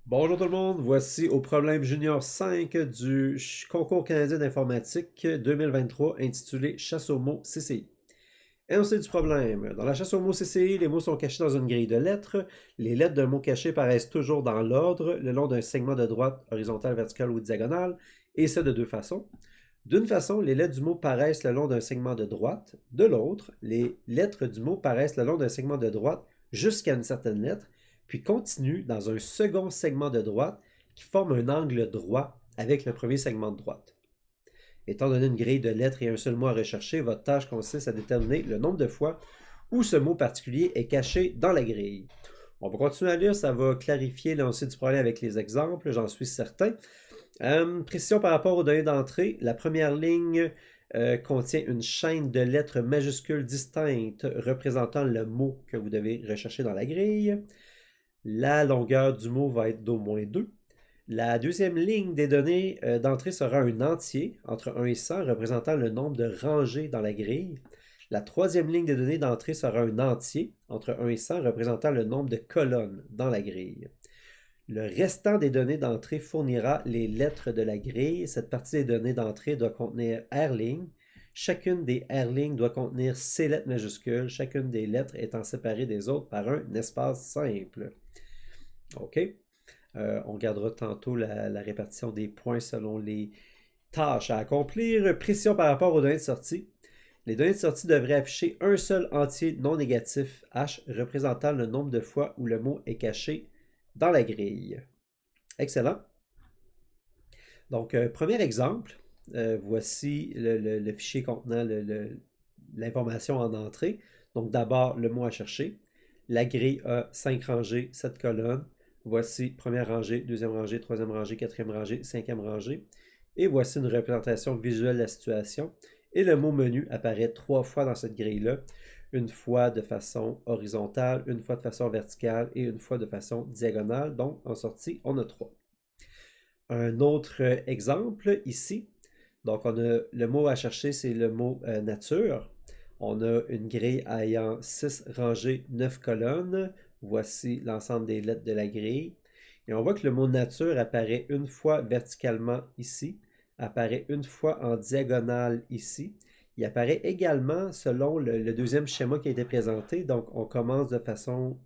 Bonjour tout le monde, voici au problème junior 5 du concours canadien d'informatique 2023 intitulé Chasse aux mots CCI. Énoncé du problème. Dans la chasse aux mots CCI, les mots sont cachés dans une grille de lettres. Les lettres d'un mot caché paraissent toujours dans l'ordre, le long d'un segment de droite, horizontale, verticale ou diagonale, et ce de deux façons. D'une façon, les lettres du mot paraissent le long d'un segment de droite. De l'autre, les lettres du mot paraissent le long d'un segment de droite jusqu'à une certaine lettre, puis continuent dans un second segment de droite qui forme un angle droit avec le premier segment de droite. Étant donné une grille de lettres et un seul mot à rechercher, votre tâche consiste à déterminer le nombre de fois où ce mot particulier est caché dans la grille. On va continuer à lire, ça va clarifier l'énoncé du problème avec les exemples, j'en suis certain. Précision par rapport aux données d'entrée, la première ligne contient une chaîne de lettres majuscules distinctes représentant le mot que vous devez rechercher dans la grille. La longueur du mot va être d'au moins 2. La deuxième ligne des données d'entrée sera un entier entre 1 et 100 représentant le nombre de rangées dans la grille. La troisième ligne des données d'entrée sera un entier entre 1 et 100 représentant le nombre de colonnes dans la grille. Le restant des données d'entrée fournira les lettres de la grille. Cette partie des données d'entrée doit contenir R-lignes. Chacune des R-lignes doit contenir C lettres majuscules, chacune des lettres étant séparée des autres par un espace simple. OK. On regardera tantôt la répartition des points selon les tâches à accomplir. Précision par rapport aux données de sortie. Les données de sortie devraient afficher un seul entier non négatif H représentant le nombre de fois où le mot est caché dans la grille. Excellent. Donc, premier exemple, voici le fichier contenant l'information en entrée. Donc, d'abord, le mot à chercher. La grille a 5 rangées, 7 colonnes. Voici première rangée, deuxième rangée, troisième rangée, quatrième rangée, cinquième rangée. Et voici une représentation visuelle de la situation. Et le mot menu apparaît 3 fois dans cette grille-là. Une fois de façon horizontale, une fois de façon verticale et une fois de façon diagonale. Donc, en sortie, on a 3. Un autre exemple ici. Donc, on a le mot à chercher, c'est le mot nature. On a une grille ayant 6 rangées, 9 colonnes. Voici l'ensemble des lettres de la grille. Et on voit que le mot nature apparaît une fois verticalement ici, apparaît une fois en diagonale ici. Il apparaît également selon le deuxième schéma qui a été présenté. Donc, on commence de façon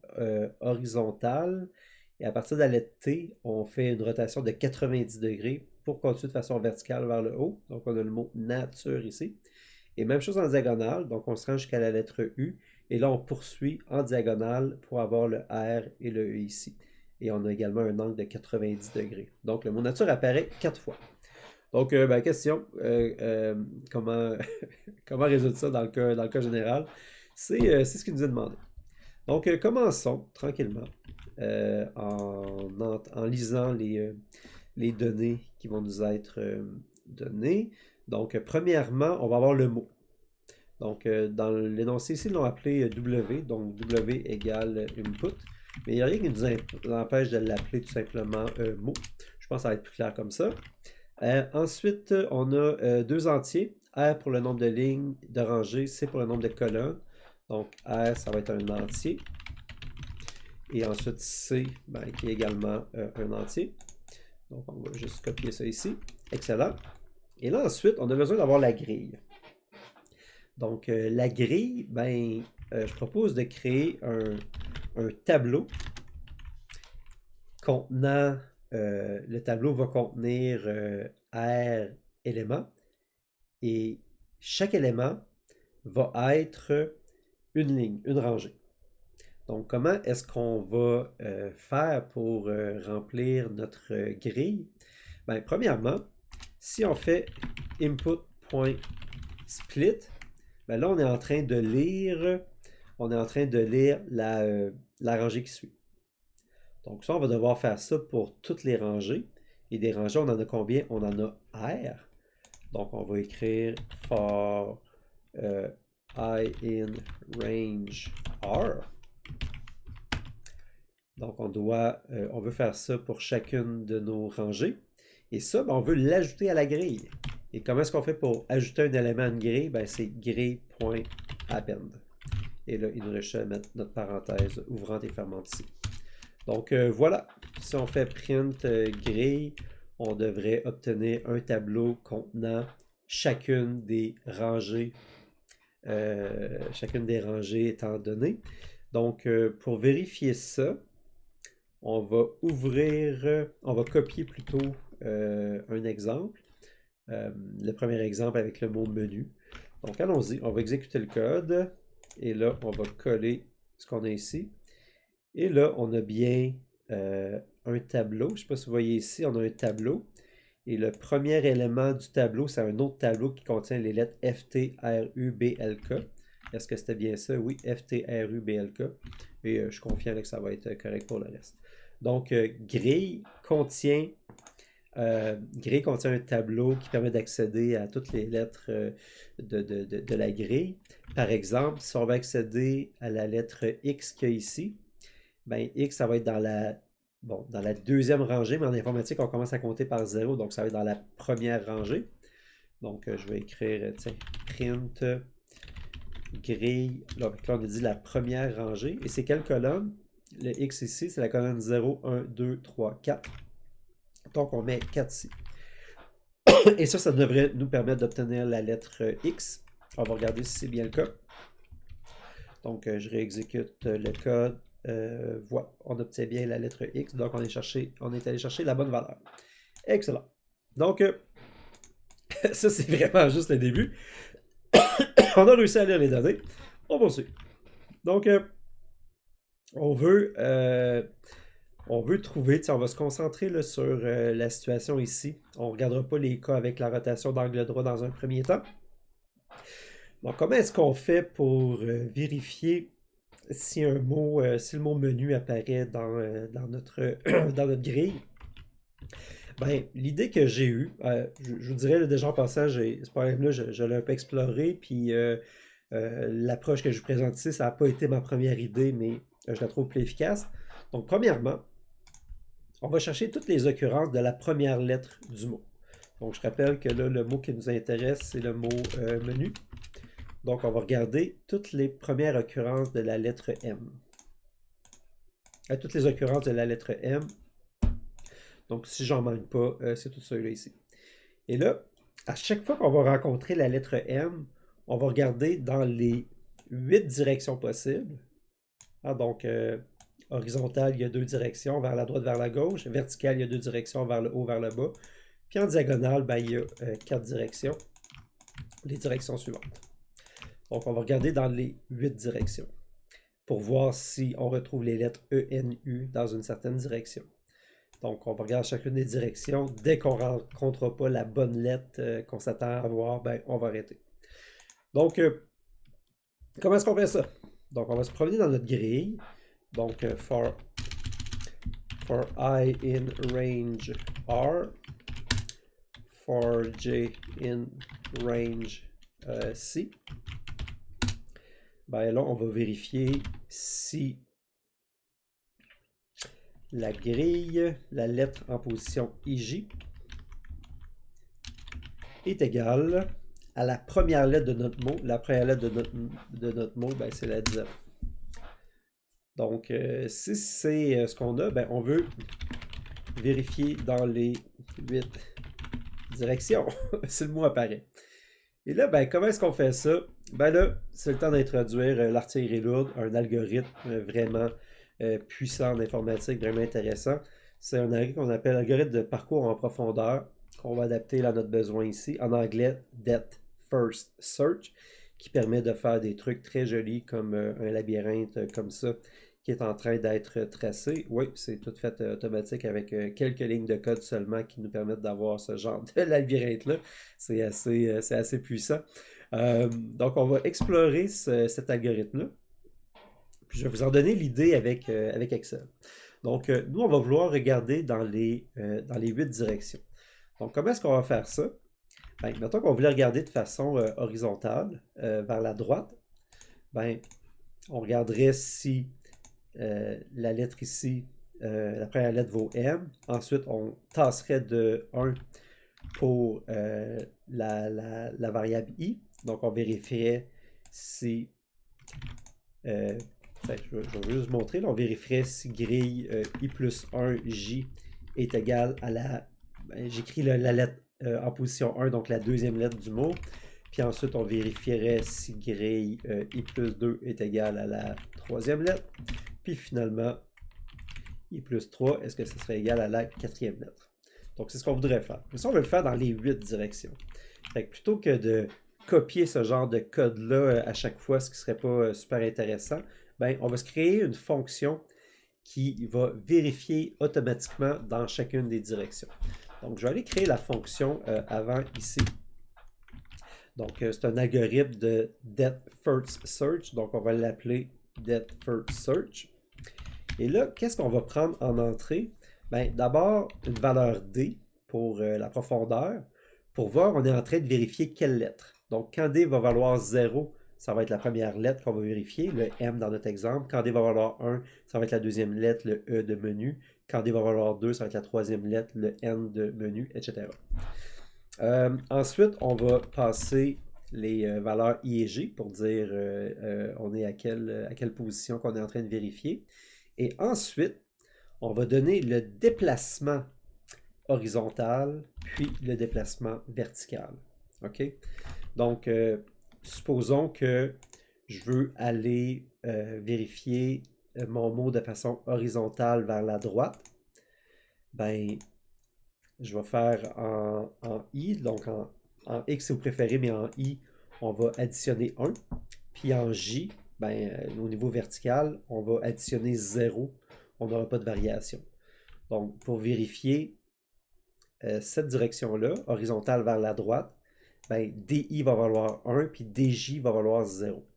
horizontale. Et à partir de la lettre T, on fait une rotation de 90 degrés pour continuer de façon verticale vers le haut. Donc, on a le mot nature ici. Et même chose en diagonale. Donc, on se rend jusqu'à la lettre U. Et là, on poursuit en diagonale pour avoir le R et le E ici. Et on a également un angle de 90 degrés. Donc, le mot nature apparaît 4 fois. Donc, question, comment, comment résoudre ça dans le cas général? C'est ce qu'il nous a demandé. Donc, commençons tranquillement en lisant les données qui vont nous être données. Donc, premièrement, on va avoir le mot. Donc, dans l'énoncé ici, ils l'ont appelé W, donc W égale input. Mais il n'y a rien qui nous empêche de l'appeler tout simplement mot. Je pense que ça va être plus clair comme ça. Ensuite, on a deux entiers. R pour le nombre de lignes de rangées, C pour le nombre de colonnes. Donc, R, ça va être un entier. Et ensuite, C, qui est également un entier. Donc, on va juste copier ça ici. Excellent. Et là, ensuite, on a besoin d'avoir la grille. Donc, la grille, je propose de créer un tableau contenant, le tableau va contenir R éléments et chaque élément va être une ligne, une rangée. Donc, comment est-ce qu'on va faire pour remplir notre grille? Premièrement, si on fait input.split, là, on est en train de lire, la rangée qui suit. Donc, ça, on va devoir faire ça pour toutes les rangées. Et des rangées, on en a combien? On en a R. Donc, on va écrire for I in range R. Donc, on veut faire ça pour chacune de nos rangées. Et ça, on veut l'ajouter à la grille. Et comment est-ce qu'on fait pour ajouter un élément à une grille? C'est grille.append. Et là, il nous reste à mettre notre parenthèse ouvrante et fermante ici. Donc voilà, si on fait print grille, on devrait obtenir un tableau contenant chacune des rangées étant données. Donc, pour vérifier ça, on va on va copier plutôt un exemple. Le premier exemple avec le mot menu. Donc, allons-y, on va exécuter le code. Et là, on va coller ce qu'on a ici. Et là, on a bien un tableau. Je ne sais pas si vous voyez ici, on a un tableau. Et le premier élément du tableau, c'est un autre tableau qui contient les lettres F, T, R, U, B, L, K. Est-ce que c'était bien ça? Oui, F, T, R, U, B, L, K. Et je suis confiant que ça va être correct pour le reste. Donc, grille contient un tableau qui permet d'accéder à toutes les lettres de la grille. Par exemple, si on va accéder à la lettre X qu'il y a ici, ben X, ça va être dans la deuxième rangée, mais en informatique, on commence à compter par 0, donc ça va être dans la première rangée. Donc, je vais écrire, tiens, print grille. Là, on a dit la première rangée. Et c'est quelle colonne? Le X ici, c'est la colonne 0, 1, 2, 3, 4. Donc, on met 4 ici. Et ça devrait nous permettre d'obtenir la lettre X. On va regarder si c'est bien le cas. Donc, je réexécute le code. Voilà, on obtient bien la lettre X. Donc, on est allé chercher la bonne valeur. Excellent. Donc, ça, c'est vraiment juste le début. On a réussi à lire les données. On poursuit. Donc, on veut trouver, on va se concentrer là, sur la situation ici. On ne regardera pas les cas avec la rotation d'angle droit dans un premier temps. Donc, comment est-ce qu'on fait pour vérifier si le mot menu apparaît dans notre grille? Ben, l'idée que j'ai eue, je vous dirais déjà en passant, ce problème-là, je l'ai un peu exploré, puis l'approche que je vous présente ici, ça n'a pas été ma première idée, mais je la trouve plus efficace. Donc, premièrement, on va chercher toutes les occurrences de la première lettre du mot. Donc, je rappelle que là, le mot qui nous intéresse, c'est le mot menu. Donc, on va regarder toutes les premières occurrences de la lettre M. Toutes les occurrences de la lettre M. Donc, si j'en manque pas, c'est tout ça là ici. Et là, à chaque fois qu'on va rencontrer la lettre M, on va regarder dans les 8 directions possibles. Donc, horizontale, il y a 2 directions, vers la droite, vers la gauche. Verticale, il y a 2 directions, vers le haut, vers le bas. Puis en diagonale, ben, il y a 4 directions, les directions suivantes. Donc, on va regarder dans les 8 directions pour voir si on retrouve les lettres E, N, U dans une certaine direction. Donc, on va regarder chacune des directions. Dès qu'on ne rencontrera pas la bonne lettre qu'on s'attend à voir, ben, on va arrêter. Donc, comment est-ce qu'on fait ça? Donc, on va se promener dans notre grille. Donc, for I in range R, for J in range C. Ben là, on va vérifier si la grille, la lettre en position IJ, est égale à la première lettre de notre mot. La première lettre de notre mot, ben, c'est la 19. Donc, si c'est ce qu'on a, ben, on veut vérifier dans les 8 directions si le mot apparaît. Et là, ben, comment est-ce qu'on fait ça? Ben là, c'est le temps d'introduire l'artillerie lourde, un algorithme vraiment puissant en informatique, vraiment intéressant. C'est un algorithme qu'on appelle algorithme de parcours en profondeur, qu'on va adapter à notre besoin ici. En anglais, Depth First Search, qui permet de faire des trucs très jolis comme un labyrinthe comme ça, qui est en train d'être tracé. Oui, c'est tout fait automatique avec quelques lignes de code seulement qui nous permettent d'avoir ce genre de labyrinthe-là. C'est assez puissant. Donc, on va explorer cet algorithme-là. Puis, je vais vous en donner l'idée avec Excel. Donc, nous, on va vouloir regarder dans les 8 directions. Donc, comment est-ce qu'on va faire ça? Ben, mettons qu'on voulait regarder de façon horizontale vers la droite. Ben, on regarderait si la lettre ici, la première lettre vaut M. Ensuite, on tasserait de 1 pour la variable I. Donc, on vérifierait si Je vais juste montrer. Là, on vérifierait si grille i plus 1 j est égal à la... J'écris la lettre en position 1, donc la deuxième lettre du mot. Puis ensuite, on vérifierait si grille i plus 2 est égal à la troisième lettre. Puis finalement, i plus 3, est-ce que ce serait égal à la quatrième lettre? Donc, c'est ce qu'on voudrait faire. Mais ça, on veut le faire dans les 8 directions. Fait que plutôt que de copier ce genre de code-là à chaque fois, ce qui ne serait pas super intéressant, ben, on va se créer une fonction qui va vérifier automatiquement dans chacune des directions. Donc, je vais aller créer la fonction avant ici. Donc, c'est un algorithme de Depth First Search. Donc, on va l'appeler Depth First Search. Et là, qu'est-ce qu'on va prendre en entrée? Ben, d'abord, une valeur D pour la profondeur. Pour voir, on est en train de vérifier quelle lettre. Donc, quand D va valoir 0, ça va être la première lettre qu'on va vérifier, le M dans notre exemple. Quand D va valoir 1, ça va être la deuxième lettre, le E de menu. Quand D va valoir 2, ça va être la troisième lettre, le N de menu, etc. Ensuite, on va passer les valeurs I et J pour dire on est à quelle position qu'on est en train de vérifier. Et ensuite, on va donner le déplacement horizontal, puis le déplacement vertical. OK? Donc, supposons que je veux aller vérifier mon mot de façon horizontale vers la droite. Ben, je vais faire en I, donc en X si vous préférez, mais en I, on va additionner 1. Puis en J, ben, au niveau vertical, on va additionner 0. On n'aura pas de variation. Donc, pour vérifier cette direction-là, horizontale vers la droite, ben, DI va valoir 1, puis DJ va valoir 0.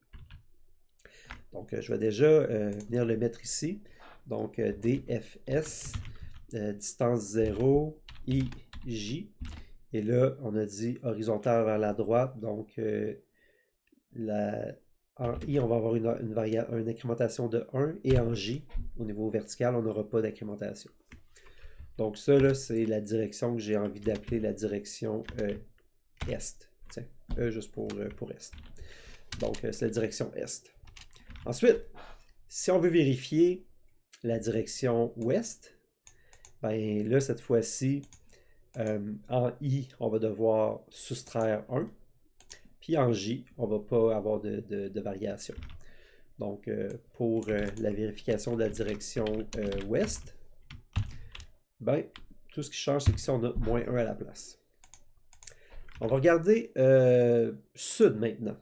Donc, je vais déjà venir le mettre ici. Donc, DFS, distance 0, IJ. Et là, on a dit horizontale vers la droite. Donc, en I, on va avoir une incrémentation de 1. Et en J, au niveau vertical, on n'aura pas d'incrémentation. Donc, ça, là, c'est la direction que j'ai envie d'appeler la direction Est. Tiens, E juste pour Est. Donc, c'est la direction Est. Ensuite, si on veut vérifier la direction Ouest, ben là, cette fois-ci, en I, on va devoir soustraire 1. Puis en J, on ne va pas avoir de variation. Donc, pour la vérification de la direction Ouest, ben, tout ce qui change, c'est qu'ici, on a -1 à la place. On va regarder Sud maintenant.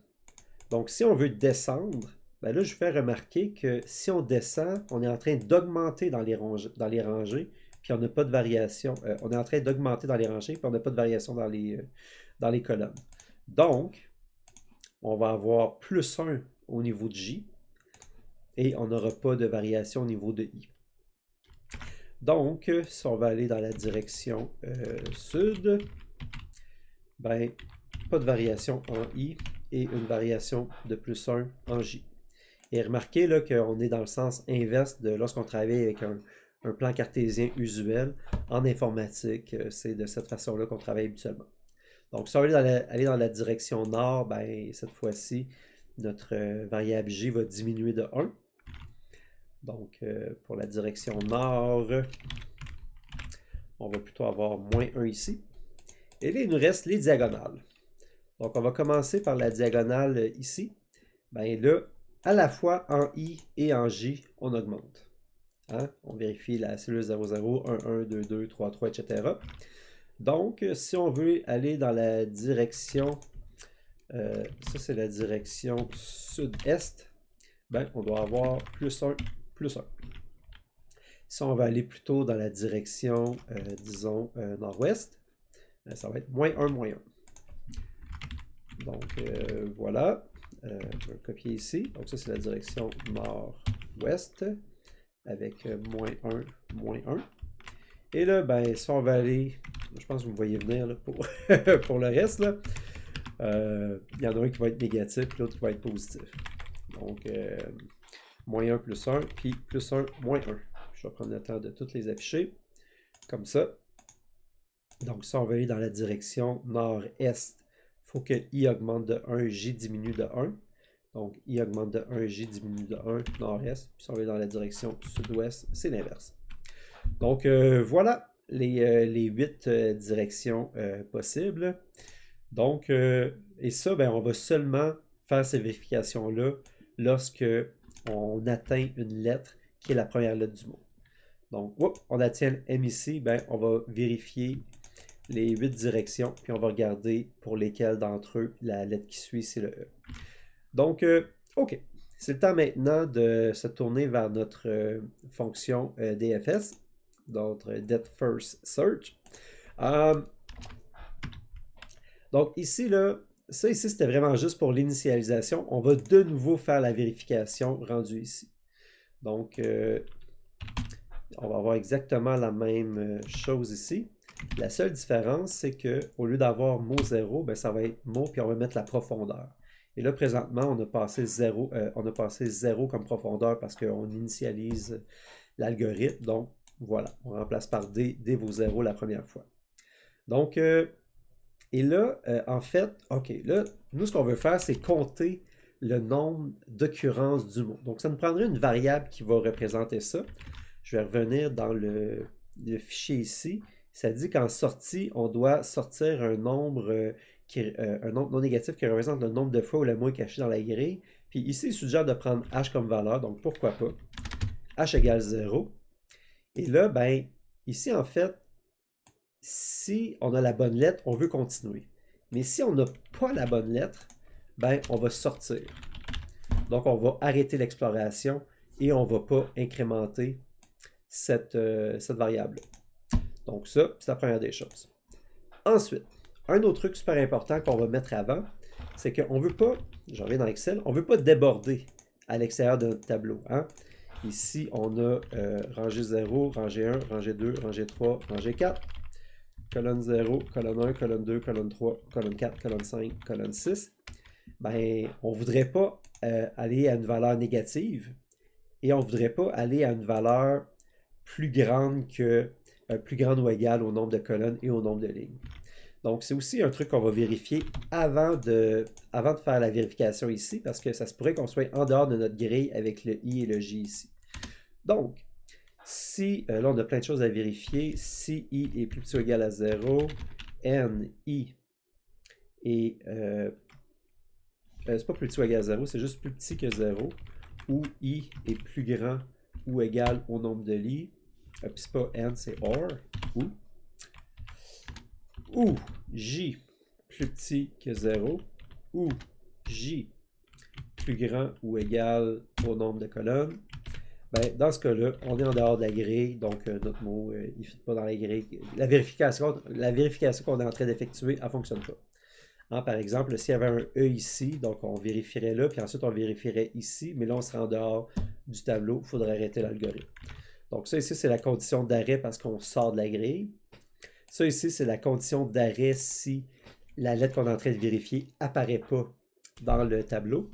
Donc, si on veut descendre, ben là, je vous fais remarquer que si on descend, on est en train d'augmenter dans les rangées, puis on n'a pas de variation. On est en train d'augmenter dans les rangées, puis on n'a pas de variation dans les colonnes. Donc, on va avoir +1 au niveau de J, et on n'aura pas de variation au niveau de I. Donc, si on va aller dans la direction Sud, ben, pas de variation en I et une variation de +1 en J. Et remarquez là qu'on est dans le sens inverse de lorsqu'on travaille avec un plan cartésien usuel. En informatique, c'est de cette façon-là qu'on travaille habituellement. Donc, si on veut aller dans la direction nord, ben, cette fois-ci, notre variable J va diminuer de 1. Donc, pour la direction nord, on va plutôt avoir -1 ici. Et là, il nous reste les diagonales. Donc, on va commencer par la diagonale ici. Bien là, à la fois en I et en J, on augmente. Hein? On vérifie la cellule 0, 0, 1, 1, 2, 2, 3, 3, etc. Donc, si on veut aller dans la direction, ça c'est la direction sud-est, ben, on doit avoir +1, +1. Si on veut aller plutôt dans la direction, disons, nord-ouest, ben, ça va être -1, -1. Donc, voilà. Je vais le copier ici. Donc, ça, c'est la direction nord-ouest avec -1, -1. Et là, ben, si on va aller, je pense que vous me voyez venir là, pour, pour le reste, là, il y en a un qui va être négatif, l'autre qui va être positif. Donc, -1, +1, puis +1, -1. Je vais prendre le temps de toutes les afficher, comme ça. Donc, si on va aller dans la direction nord-est, il faut que I augmente de 1, J diminue de 1. Donc, I augmente de 1, J diminue de 1, nord-est. Puis si on va dans la direction sud-ouest, c'est l'inverse. Donc, voilà les 8 directions possibles. Donc, et ça, ben, on va seulement faire ces vérifications-là lorsque on atteint une lettre qui est la première lettre du mot. Donc, on atteint le M ici, ben, on va vérifier les 8 directions, puis on va regarder pour lesquelles d'entre eux la lettre qui suit, c'est le E. Donc, OK. C'est le temps maintenant de se tourner vers notre fonction DFS, notre Depth First Search. Donc ici, là, ça ici, c'était vraiment juste pour l'initialisation. On va de nouveau faire la vérification rendue ici. Donc, on va avoir exactement la même chose ici. La seule différence, c'est qu'au lieu d'avoir mot 0, ben, ça va être mot, puis on va mettre la profondeur. Et là, présentement, on a passé 0 comme profondeur parce qu'on initialise l'algorithme. Donc, voilà, on remplace par D, D vaut 0 la première fois. Donc, et là, en fait, OK, là, nous, ce qu'on veut faire, c'est compter le nombre d'occurrences du mot. Donc, ça nous prendrait une variable qui va représenter ça. Je vais revenir dans le fichier ici. Ça dit qu'en sortie, on doit sortir un nombre, un nombre non négatif qui représente le nombre de fois où le mot est caché dans la grille. Puis ici, il suggère de prendre h comme valeur, donc pourquoi pas. H égale 0. Et là, ben, ici, en fait, si on a la bonne lettre, on veut continuer. Mais si on n'a pas la bonne lettre, ben, on va sortir. Donc, on va arrêter l'exploration et on ne va pas incrémenter cette variable. Donc, ça, c'est la première des choses. Ensuite, un autre truc super important qu'on va mettre avant, c'est qu'on ne veut pas, j'en reviens dans Excel, on ne veut pas déborder à l'extérieur de notre tableau. Hein? Ici, on a rangée 0, rangée 1, rangée 2, rangée 3, rangée 4. Colonne 0, colonne 1, colonne 2, colonne 3, colonne 4, colonne 5, colonne 6, ben, on ne voudrait pas aller à une valeur négative et on ne voudrait pas aller à une valeur plus grande ou égale au nombre de colonnes et au nombre de lignes. Donc, c'est aussi un truc qu'on va vérifier avant de faire la vérification ici, parce que ça se pourrait qu'on soit en dehors de notre grille avec le I et le J ici. Donc, si, là on a plein de choses à vérifier, si I est plus petit ou égal à 0, N, I est, c'est pas plus petit ou égal à 0, c'est juste plus petit que 0, ou I est plus grand ou égal au nombre de lits, puis c'est pas N, c'est OR, ou J plus petit que 0, ou J plus grand ou égal au nombre de colonnes. Ben, dans ce cas-là, on est en dehors de la grille, donc notre mot, il ne fit pas dans la grille. La vérification qu'on est en train d'effectuer, elle ne fonctionne pas. Hein, par exemple, s'il y avait un E ici, donc on vérifierait là, puis ensuite on vérifierait ici, mais là on serait en dehors du tableau, il faudrait arrêter l'algorithme. Donc ça ici, c'est la condition d'arrêt parce qu'on sort de la grille. Ça ici, c'est la condition d'arrêt si la lettre qu'on est en train de vérifier n'apparaît pas dans le tableau.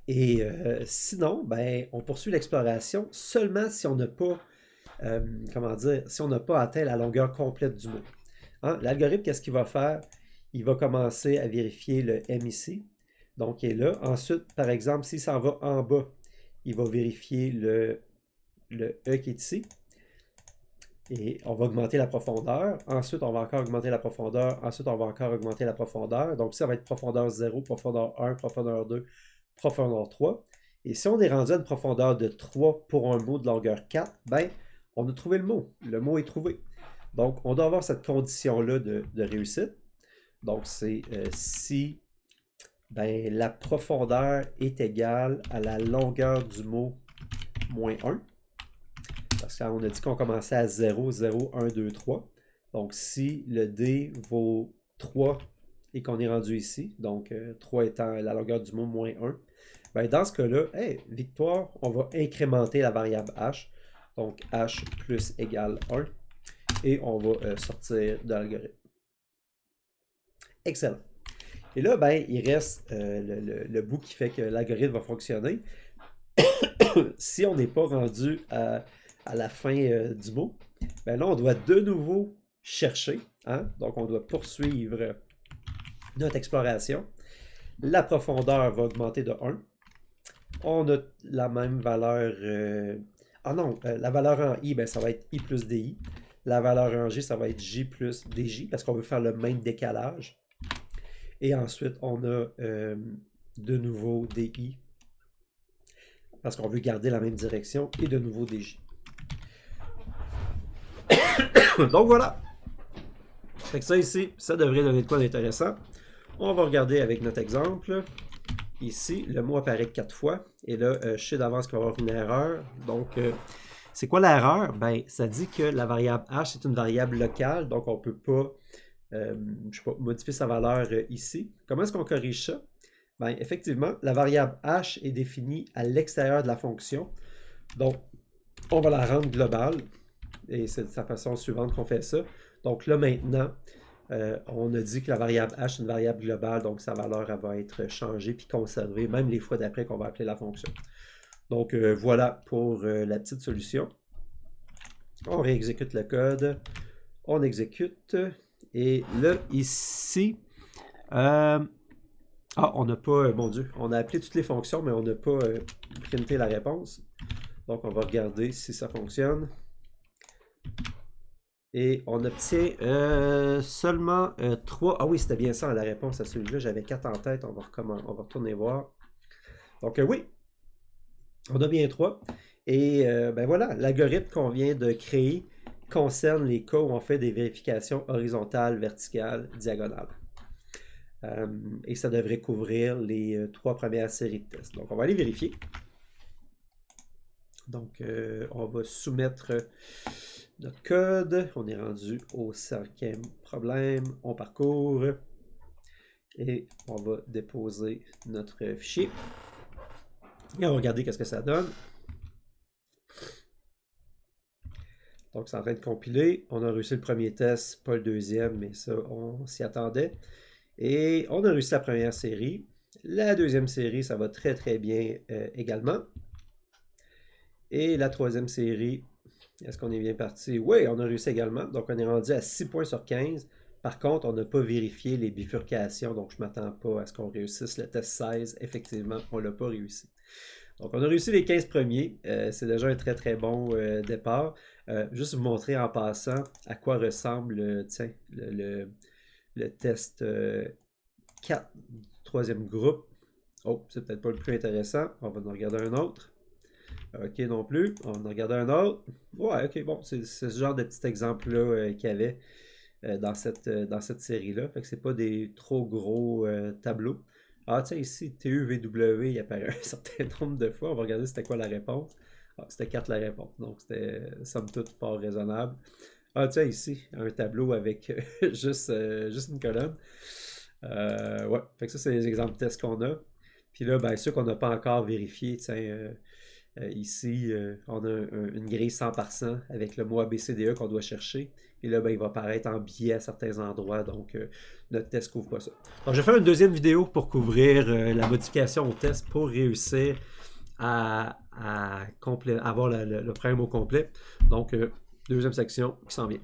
Et sinon, ben, on poursuit l'exploration seulement si on n'a pas, si on n'a pas atteint la longueur complète du mot. Hein? L'algorithme, qu'est-ce qu'il va faire? Il va commencer à vérifier le M ici. Donc, il est là. Ensuite, par exemple, s'il s'en va en bas, il va vérifier le E qui est ici. Et on va augmenter la profondeur. Ensuite, on va encore augmenter la profondeur. Ensuite, on va encore augmenter la profondeur. Donc, ça va être profondeur 0, profondeur 1, profondeur 2, profondeur 3. Et si on est rendu à une profondeur de 3 pour un mot de longueur 4, ben, on a trouvé le mot. Le mot est trouvé. Donc, on doit avoir cette condition-là de réussite. Donc, c'est si ben, la profondeur est égale à la longueur du mot moins 1. Parce qu'on a dit qu'on commençait à 0, 0, 1, 2, 3. Donc, si le D vaut 3 et qu'on est rendu ici, donc 3 étant la longueur du mot moins 1, ben dans ce cas-là, hey, victoire, on va incrémenter la variable H. Donc, H plus égale 1. Et on va sortir de l'algorithme. Excellent. Et là, ben, il reste le bout qui fait que l'algorithme va fonctionner. Si on n'est pas rendu à la fin du mot, ben là, on doit de nouveau chercher. Hein? Donc, on doit poursuivre notre exploration. La profondeur va augmenter de 1. On a la même valeur... Ah non, la valeur en I, ben, ça va être I plus DI. La valeur en G, ça va être J plus DJ, parce qu'on veut faire le même décalage. Et ensuite, on a de nouveau DI, parce qu'on veut garder la même direction, et de nouveau DJ. Donc voilà. Fait que ça ici, ça devrait donner de quoi d'intéressant. On va regarder avec notre exemple. Ici, le mot apparaît 4 fois. Et là, je sais d'avance qu'il va y avoir une erreur. Donc, c'est quoi l'erreur? Ben, ça dit que la variable h, c'est une variable locale. Donc, on ne peut pas, je sais pas, modifier sa valeur ici. Comment est-ce qu'on corrige ça? Ben, effectivement, la variable h est définie à l'extérieur de la fonction. Donc, on va la rendre globale. Et c'est de sa façon suivante qu'on fait ça. Donc là, maintenant, on a dit que la variable h est une variable globale, donc sa valeur elle va être changée puis conservée, même les fois d'après qu'on va appeler la fonction. Donc voilà pour la petite solution. On réexécute le code. On exécute. Et là, ici, on n'a pas, mon Dieu, on a appelé toutes les fonctions, mais on n'a pas printé la réponse. Donc on va regarder si ça fonctionne. Et on obtient seulement 3. Ah oui, c'était bien ça la réponse à celui-là. J'avais 4 en tête. On va retourner voir. Donc oui, on a bien 3. Et ben voilà, l'algorithme qu'on vient de créer concerne les cas où on fait des vérifications horizontales, verticales, diagonales. Et ça devrait couvrir les 3 premières séries de tests. Donc on va aller vérifier. Donc on va soumettre notre code. On est rendu au 5e problème. On parcourt. Et on va déposer notre fichier. Et on va regarder qu'est-ce que ça donne. Donc, c'est en train de compiler. On a réussi le premier test, pas le deuxième, mais ça, on s'y attendait. Et on a réussi la première série. La deuxième série, ça va très, très bien également. Et la troisième série, est-ce qu'on est bien parti? Oui, on a réussi également. Donc, on est rendu à 6 points sur 15. Par contre, on n'a pas vérifié les bifurcations. Donc, je ne m'attends pas à ce qu'on réussisse le test 16. Effectivement, on ne l'a pas réussi. Donc, on a réussi les 15 premiers. C'est déjà un très, très bon départ. Juste vous montrer en passant à quoi ressemble le test 4 du troisième groupe. Oh, c'est peut-être pas le plus intéressant. On va en regarder un autre. OK, non plus. On va en regarder un autre. Ouais, OK, bon, c'est ce genre de petit exemple-là qu'il y avait dans cette série-là. Fait que c'est pas des trop gros tableaux. Ah, tiens, ici, TUVW, il apparaît un certain nombre de fois. On va regarder c'était quoi la réponse. Ah, c'était 4 la réponse. Donc, c'était somme toute fort raisonnable. Ah, tiens, ici, un tableau avec juste une colonne. Ouais, fait que ça, c'est les exemples de tests qu'on a. Puis là, bien sûr qu'on n'a pas encore vérifié, tiens, ici, on a une grille 100 par 100 avec le mot ABCDE qu'on doit chercher. Et là, ben, il va apparaître en biais à certains endroits. Donc, notre test ne couvre pas ça. Donc, je vais faire une deuxième vidéo pour couvrir la modification au test pour réussir à avoir le problème au complet. Donc, deuxième section qui s'en vient.